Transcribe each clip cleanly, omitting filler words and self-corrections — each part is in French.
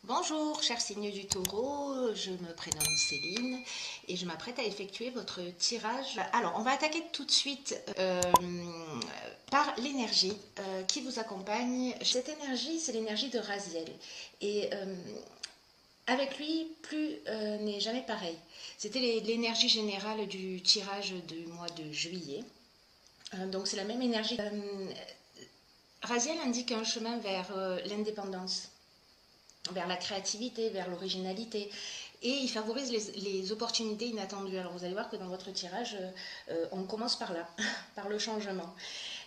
Bonjour, cher signe du taureau, je me prénomme Céline et je m'apprête à effectuer votre tirage. Alors, on va attaquer tout de suite par l'énergie qui vous accompagne. Cette énergie, c'est l'énergie de Raziel. Et avec lui, plus n'est jamais pareil. C'était l'énergie générale du tirage du mois de juillet. Donc, c'est la même énergie. Raziel indique un chemin vers l'indépendance, vers la créativité, vers l'originalité. Et il favorise les opportunités inattendues. Alors vous allez voir que dans votre tirage, on commence par là, par le changement.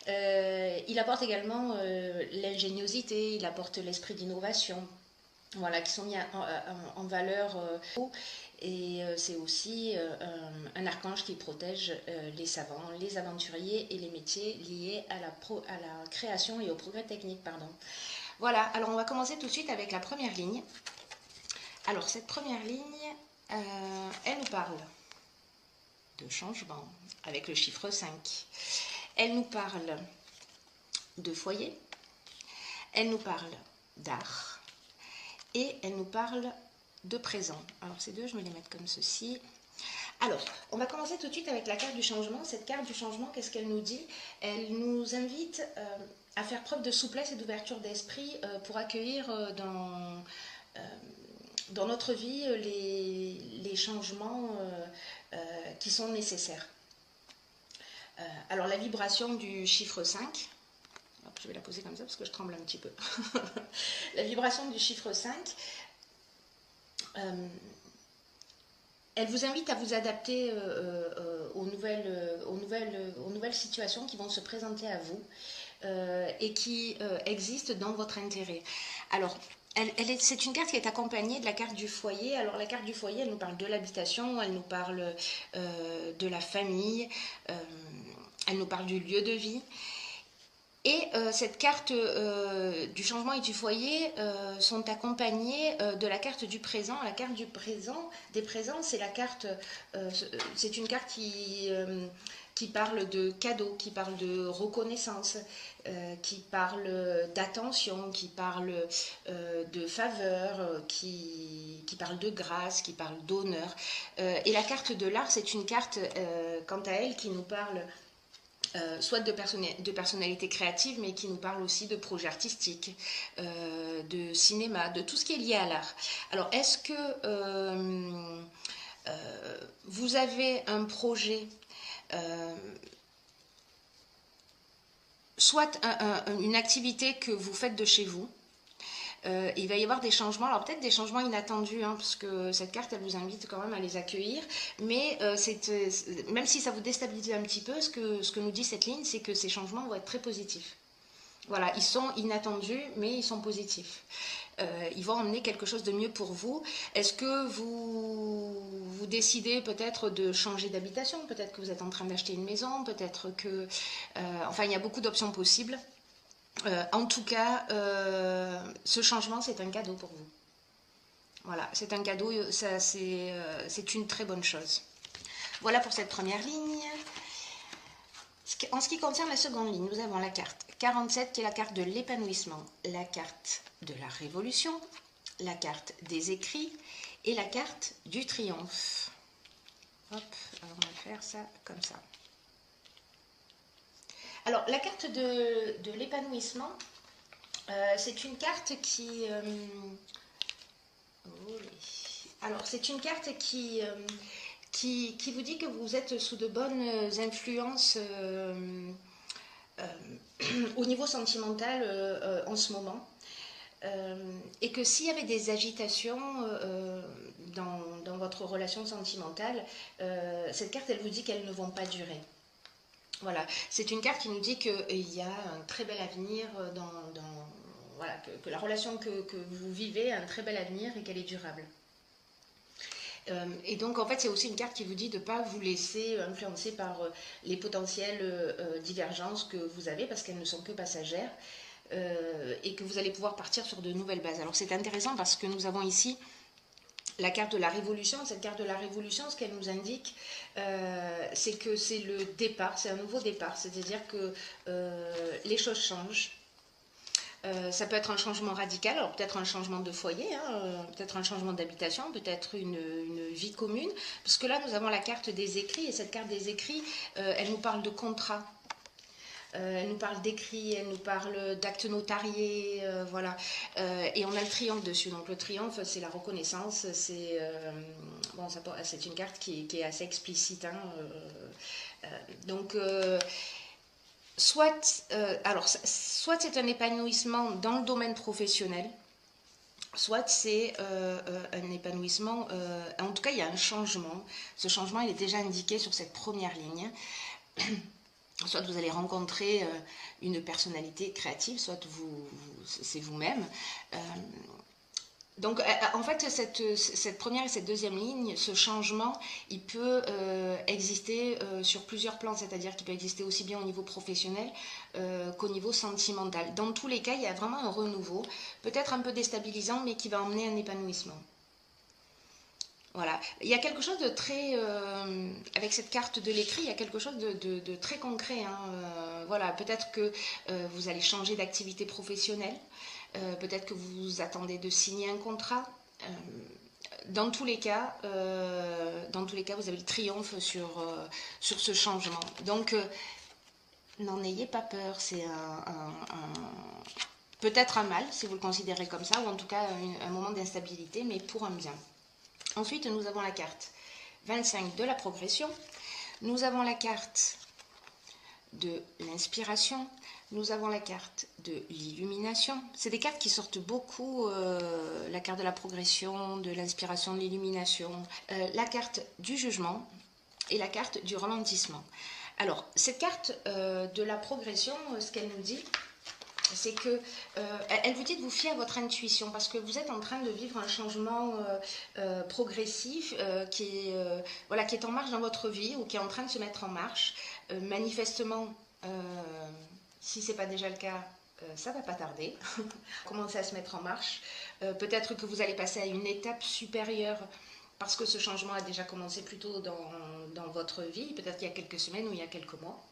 Il apporte également l'ingéniosité, il apporte l'esprit d'innovation, voilà, qui sont mis en valeur. Et c'est aussi un archange qui protège les savants, les aventuriers et les métiers liés à la création et au progrès technique. Pardon. Voilà, alors on va commencer tout de suite avec la première ligne. Alors cette première ligne, elle nous parle de changement avec le chiffre 5. Elle nous parle de foyer, elle nous parle d'art et elle nous parle de présent. Alors ces deux, je vais les mettre comme ceci. Alors, on va commencer tout de suite avec la carte du changement. Cette carte du changement, qu'est-ce qu'elle nous dit? Elle nous invite à faire preuve de souplesse et d'ouverture d'esprit pour accueillir dans notre vie les changements qui sont nécessaires. Alors, la vibration du chiffre 5, je vais la poser comme ça parce que je tremble un petit peu. La vibration du chiffre 5, elle vous invite à vous adapter aux nouvelles situations qui vont se présenter à vous et qui existent dans votre intérêt. Alors, c'est une carte qui est accompagnée de la carte du foyer. Alors, la carte du foyer, elle nous parle de l'habitation, elle nous parle de la famille, elle nous parle du lieu de vie. Et cette carte du changement et du foyer sont accompagnées de la carte du présent. La carte du présent, des présents, c'est la carte, c'est une carte qui parle de cadeaux, qui parle de reconnaissance, qui parle d'attention, qui parle de faveur, qui parle de grâce, qui parle d'honneur. Et la carte de l'art, c'est une carte, quant à elle, qui nous parle soit de personnalité créative, mais qui nous parle aussi de projets artistiques, de cinéma, de tout ce qui est lié à l'art. Alors, est-ce que vous avez un projet, soit une activité que vous faites de chez vous? Il va y avoir des changements, alors peut-être des changements inattendus, hein, parce que cette carte, elle vous invite quand même à les accueillir, mais même si ça vous déstabilise un petit peu, ce que nous dit cette ligne, c'est que ces changements vont être très positifs. Voilà, ils sont inattendus, mais ils sont positifs. Ils vont emmener quelque chose de mieux pour vous. Est-ce que vous décidez peut-être de changer d'habitation? Peut-être que vous êtes en train d'acheter une maison, peut-être que... enfin, il y a beaucoup d'options possibles. En tout cas, ce changement, c'est un cadeau pour vous. Voilà, c'est un cadeau, c'est une très bonne chose. Voilà pour cette première ligne. En ce qui concerne la seconde ligne, nous avons la carte 47 qui est la carte de l'épanouissement, la carte de la révolution, la carte des écrits et la carte du triomphe. Hop, alors on va faire ça comme ça. Alors, la carte de l'épanouissement, c'est une carte qui... alors, c'est une carte qui vous dit que vous êtes sous de bonnes influences au niveau sentimental en ce moment. Et que s'il y avait des agitations dans votre relation sentimentale, cette carte, elle vous dit qu'elles ne vont pas durer. Voilà, c'est une carte qui nous dit qu'il y a un très bel avenir voilà, que la relation que vous vivez a un très bel avenir et qu'elle est durable. Et donc en fait c'est aussi une carte qui vous dit de ne pas vous laisser influencer par les potentielles divergences que vous avez parce qu'elles ne sont que passagères et que vous allez pouvoir partir sur de nouvelles bases. Alors c'est intéressant parce que nous avons ici la carte de la révolution. Cette carte de la révolution, ce qu'elle nous indique, c'est que c'est le départ, c'est un nouveau départ, c'est-à-dire que les choses changent. Ça peut être un changement radical, alors peut-être un changement de foyer, hein, peut-être un changement d'habitation, peut-être une vie commune, parce que là nous avons la carte des écrits, et cette carte des écrits, elle nous parle de contrat. Elle nous parle d'écrits, elle nous parle d'actes notariés, voilà. Et on a le triomphe dessus. Donc le triomphe, c'est la reconnaissance. Bon, c'est une carte qui est assez explicite. Hein, donc, soit c'est un épanouissement dans le domaine professionnel, soit c'est un épanouissement, en tout cas il y a un changement. Ce changement il est déjà indiqué sur cette première ligne. Soit vous allez rencontrer une personnalité créative, soit c'est vous-même. Donc en fait cette première et cette deuxième ligne, ce changement, il peut exister sur plusieurs plans, c'est-à-dire qu'il peut exister aussi bien au niveau professionnel qu'au niveau sentimental. Dans tous les cas, il y a vraiment un renouveau, peut-être un peu déstabilisant, mais qui va emmener un épanouissement. Voilà, il y a quelque chose de très, avec cette carte de l'écrit, il y a quelque chose de très concret. Hein, voilà, peut-être que vous allez changer d'activité professionnelle, peut-être que vous attendez de signer un contrat. Dans tous les cas, vous avez le triomphe sur ce changement. Donc, n'en ayez pas peur, c'est peut-être un mal, si vous le considérez comme ça, ou en tout cas un moment d'instabilité, mais pour un bien. Ensuite, nous avons la carte 25 de la progression. Nous avons la carte de l'inspiration. Nous avons la carte de l'illumination. C'est des cartes qui sortent beaucoup, la carte de la progression, de l'inspiration, de l'illumination, la carte du jugement et la carte du ralentissement. Alors, cette carte de la progression, ce qu'elle nous dit, c'est que elle vous dit de vous fier à votre intuition parce que vous êtes en train de vivre un changement progressif qui est en marche dans votre vie ou qui est en train de se mettre en marche. Manifestement, si ce n'est pas déjà le cas, ça ne va pas tarder. Commencer à se mettre en marche. Peut-être que vous allez passer à une étape supérieure parce que ce changement a déjà commencé plus tôt dans votre vie, peut-être il y a quelques semaines ou il y a quelques mois.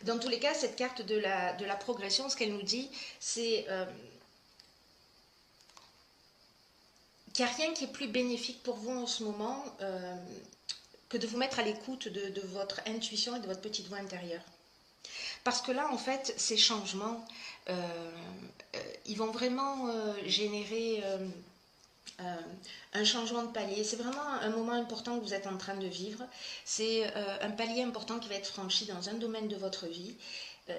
Dans tous les cas, cette carte de la progression, ce qu'elle nous dit, c'est qu'il n'y a rien qui est plus bénéfique pour vous en ce moment que de vous mettre à l'écoute de votre intuition et de votre petite voix intérieure. Parce que là, en fait, ces changements, ils vont vraiment générer un changement de palier. C'est vraiment un moment important que vous êtes en train de vivre. C'est un palier important qui va être franchi dans un domaine de votre vie.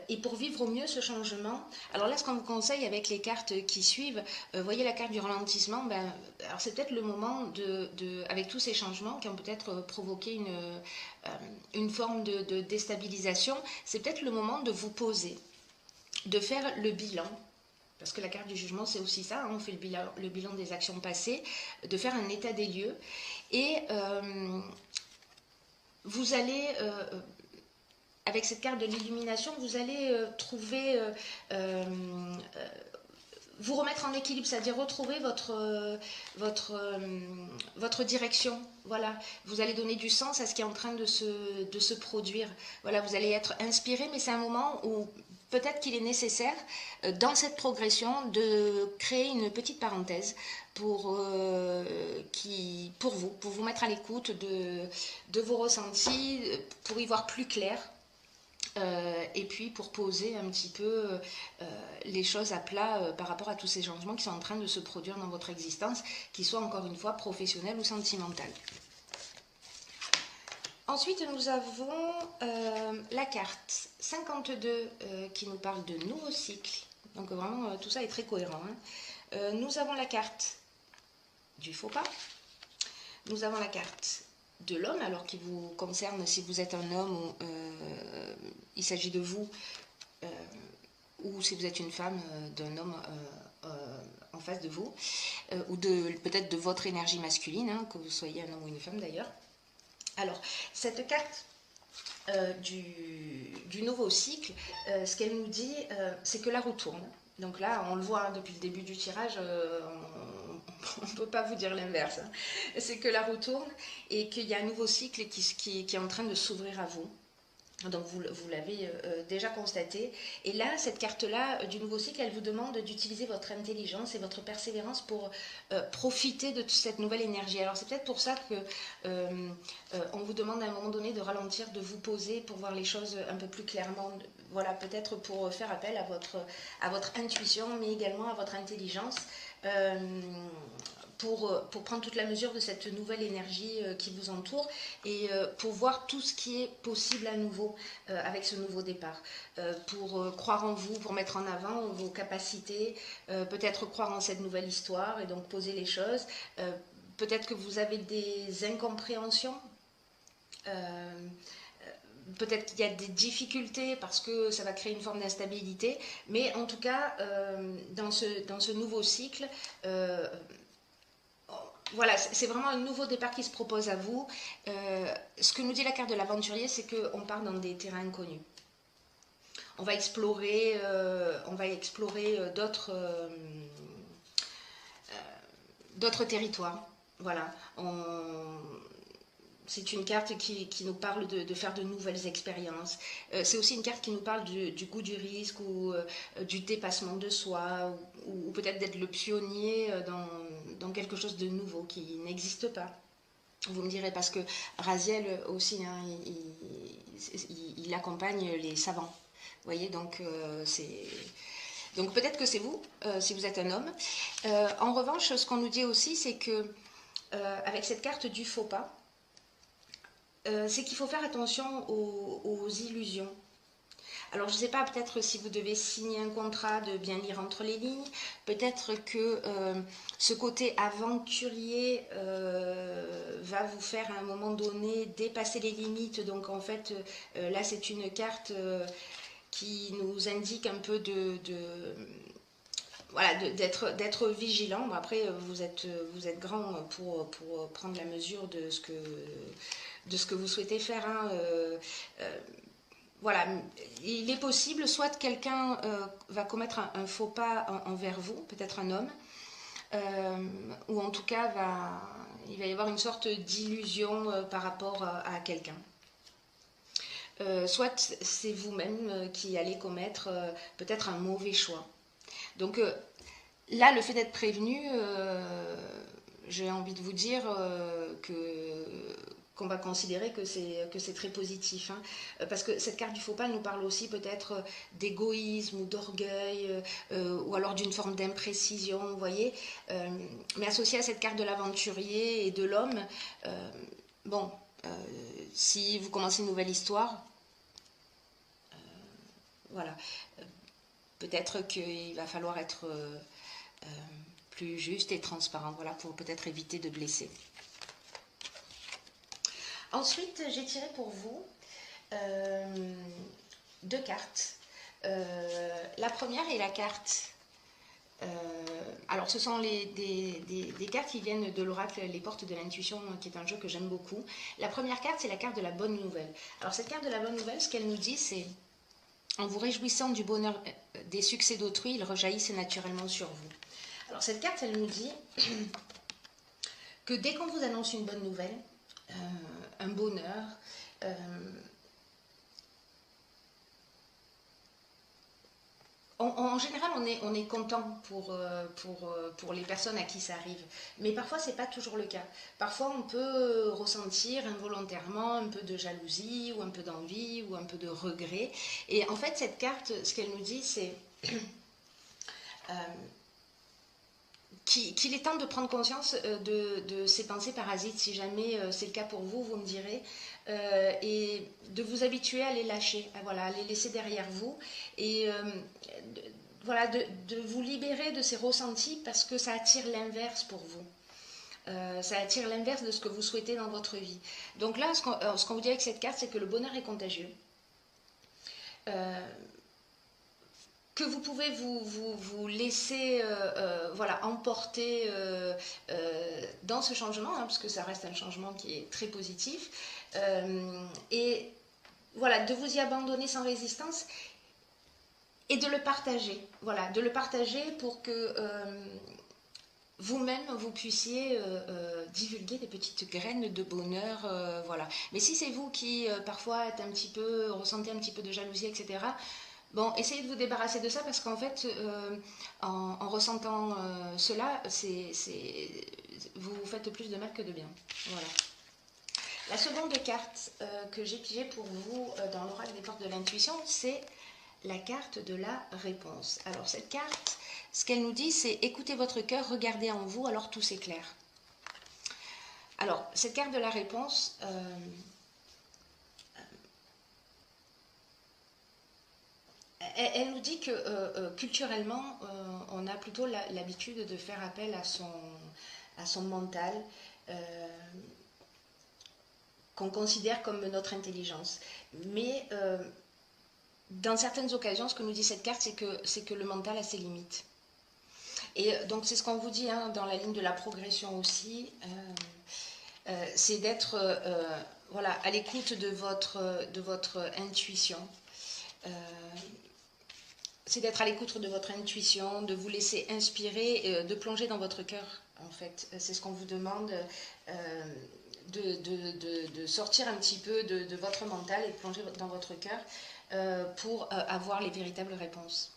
Et pour vivre au mieux ce changement, alors là, ce qu'on vous conseille avec les cartes qui suivent, voyez la carte du ralentissement, alors c'est peut-être le moment avec tous ces changements qui ont peut-être provoqué une forme de déstabilisation, c'est peut-être le moment de vous poser, de faire le bilan. Parce que la carte du jugement, c'est aussi ça, hein, on fait le bilan des actions passées, de faire un état des lieux. Et vous allez, avec cette carte de l'illumination, vous allez trouver, vous remettre en équilibre, c'est-à-dire retrouver votre direction. Voilà, vous allez donner du sens à ce qui est en train de se produire. Voilà, vous allez être inspiré, mais c'est un moment où peut-être qu'il est nécessaire, dans cette progression, de créer une petite parenthèse pour vous mettre à l'écoute de vos ressentis, pour y voir plus clair. Et puis pour poser un petit peu les choses à plat par rapport à tous ces changements qui sont en train de se produire dans votre existence, qu'ils soient encore une fois professionnels ou sentimentaux. Ensuite, nous avons la carte 52 qui nous parle de nouveau cycle. Donc vraiment, tout ça est très cohérent. Hein. Nous avons la carte du faux pas. Nous avons la carte de l'homme, alors qui vous concerne si vous êtes un homme ou il s'agit de vous, ou si vous êtes une femme, d'un homme en face de vous, ou peut-être de votre énergie masculine, hein, que vous soyez un homme ou une femme d'ailleurs. Alors, cette carte du nouveau cycle, ce qu'elle nous dit, c'est que la roue tourne. Donc là, on le voit hein, depuis le début du tirage, on ne peut pas vous dire l'inverse. Hein. C'est que la roue tourne et qu'il y a un nouveau cycle qui est en train de s'ouvrir à vous. Donc vous l'avez déjà constaté. Et là, cette carte-là du nouveau cycle, elle vous demande d'utiliser votre intelligence et votre persévérance pour profiter de toute cette nouvelle énergie. Alors c'est peut-être pour ça que on vous demande à un moment donné de ralentir, de vous poser pour voir les choses un peu plus clairement. Voilà, peut-être pour faire appel à votre intuition, mais également à votre intelligence. Euh, pour prendre toute la mesure de cette nouvelle énergie qui vous entoure et pour voir tout ce qui est possible à nouveau avec ce nouveau départ. Pour croire en vous, pour mettre en avant vos capacités, peut-être croire en cette nouvelle histoire et donc poser les choses. Peut-être que vous avez des incompréhensions. Euh, Peut-être qu'il y a des difficultés parce que ça va créer une forme d'instabilité, mais en tout cas, dans ce nouveau cycle, voilà, c'est vraiment un nouveau départ qui se propose à vous. Ce que nous dit la carte de l'aventurier, c'est qu'on part dans des terrains inconnus. On va explorer, d'autres territoires. Voilà. C'est une carte qui nous parle de faire de nouvelles expériences. C'est aussi une carte qui nous parle du goût du risque ou du dépassement de soi ou peut-être d'être le pionnier dans quelque chose de nouveau qui n'existe pas. Vous me direz parce que Raziel aussi, hein, il accompagne les savants. Vous voyez, donc donc peut-être que c'est vous, si vous êtes un homme. En revanche, ce qu'on nous dit aussi, c'est que avec cette carte du faux pas, c'est qu'il faut faire attention aux illusions. Alors je ne sais pas, peut-être si vous devez signer un contrat, de bien lire entre les lignes, peut-être que ce côté aventurier va vous faire à un moment donné dépasser les limites. Donc en fait, là c'est une carte qui nous indique un peu voilà, d'être vigilant. Bon, après, vous êtes grand pour prendre la mesure de ce que vous souhaitez faire. Hein. Voilà, il est possible, soit quelqu'un va commettre un faux pas envers vous, peut-être un homme, ou en tout cas il va y avoir une sorte d'illusion par rapport à quelqu'un. Soit c'est vous-même qui allez commettre peut-être un mauvais choix. Donc là, le fait d'être prévenu, j'ai envie de vous dire qu'on va considérer que c'est très positif. Hein. Parce que cette carte du faux pas nous parle aussi peut-être d'égoïsme ou d'orgueil, ou alors d'une forme d'imprécision, vous voyez. Mais associé à cette carte de l'aventurier et de l'homme, bon, si vous commencez une nouvelle histoire, voilà, peut-être qu'il va falloir être plus juste et transparent, voilà, pour peut-être éviter de blesser. Ensuite, j'ai tiré pour vous deux cartes. La première est la carte. Alors, ce sont des cartes qui viennent de l'oracle Les Portes de l'Intuition, qui est un jeu que j'aime beaucoup. La première carte, c'est la carte de la bonne nouvelle. Alors, cette carte de la bonne nouvelle, ce qu'elle nous dit, c'est en vous réjouissant du bonheur des succès d'autrui, ils rejaillissent naturellement sur vous. Alors, cette carte, elle nous dit que dès qu'on vous annonce une bonne nouvelle, un bonheur, en général, on est content pour les personnes à qui ça arrive. Mais parfois, ce n'est pas toujours le cas. Parfois, on peut ressentir involontairement un peu de jalousie, ou un peu d'envie, ou un peu de regret. Et en fait, cette carte, ce qu'elle nous dit, c'est qu'il est temps de prendre conscience de ces pensées parasites. Si jamais c'est le cas pour vous, vous me direz. Et de vous habituer à les lâcher, à les laisser derrière vous. Et voilà, de vous libérer de ces ressentis parce que ça attire l'inverse pour vous. Ça attire l'inverse de ce que vous souhaitez dans votre vie. Donc là, ce qu'on vous dit avec cette carte, c'est que le bonheur est contagieux. Que vous pouvez vous laisser emporter dans ce changement, hein, parce que ça reste un changement qui est très positif, et voilà, de vous y abandonner sans résistance et de le partager, voilà, de le partager pour que vous-même, vous puissiez divulguer des petites graines de bonheur, voilà. Mais si c'est vous qui, parfois, êtes un petit peu, ressentez un petit peu de jalousie, etc., bon, essayez de vous débarrasser de ça parce qu'en fait, en ressentant cela, vous vous faites plus de mal que de bien. Voilà. La seconde carte que j'ai pigée pour vous dans l'oracle des portes de l'intuition, c'est la carte de la réponse. Alors cette carte, ce qu'elle nous dit, c'est écoutez votre cœur, regardez en vous, alors tout s'éclaire. Alors cette carte de la réponse, elle nous dit que culturellement, on a plutôt l'habitude de faire appel à son mental, qu'on considère comme notre intelligence. Mais dans certaines occasions, ce que nous dit cette carte, c'est que le mental a ses limites. Et donc c'est ce qu'on vous dit hein, dans la ligne de la progression aussi, c'est d'être voilà, à l'écoute de votre intuition. C'est d'être à l'écoute de votre intuition, de vous laisser inspirer, de plonger dans votre cœur, en fait. C'est ce qu'on vous demande, de sortir un petit peu de votre mental et de plonger dans votre cœur pour avoir les véritables réponses.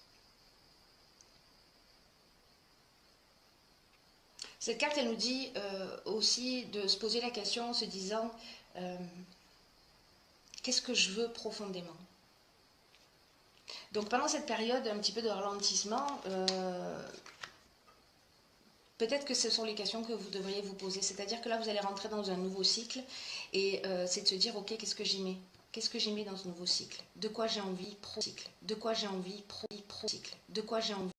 Cette carte, elle nous dit aussi de se poser la question en se disant qu'est-ce que je veux profondément? Donc pendant cette période un petit peu de ralentissement, peut-être que ce sont les questions que vous devriez vous poser. C'est-à-dire que là, vous allez rentrer dans un nouveau cycle et c'est de se dire, ok, qu'est-ce que j'y mets? Qu'est-ce que j'y mets dans ce nouveau cycle? De quoi j'ai envie pro-cycle? De quoi j'ai envie pro-cycle? De quoi j'ai envie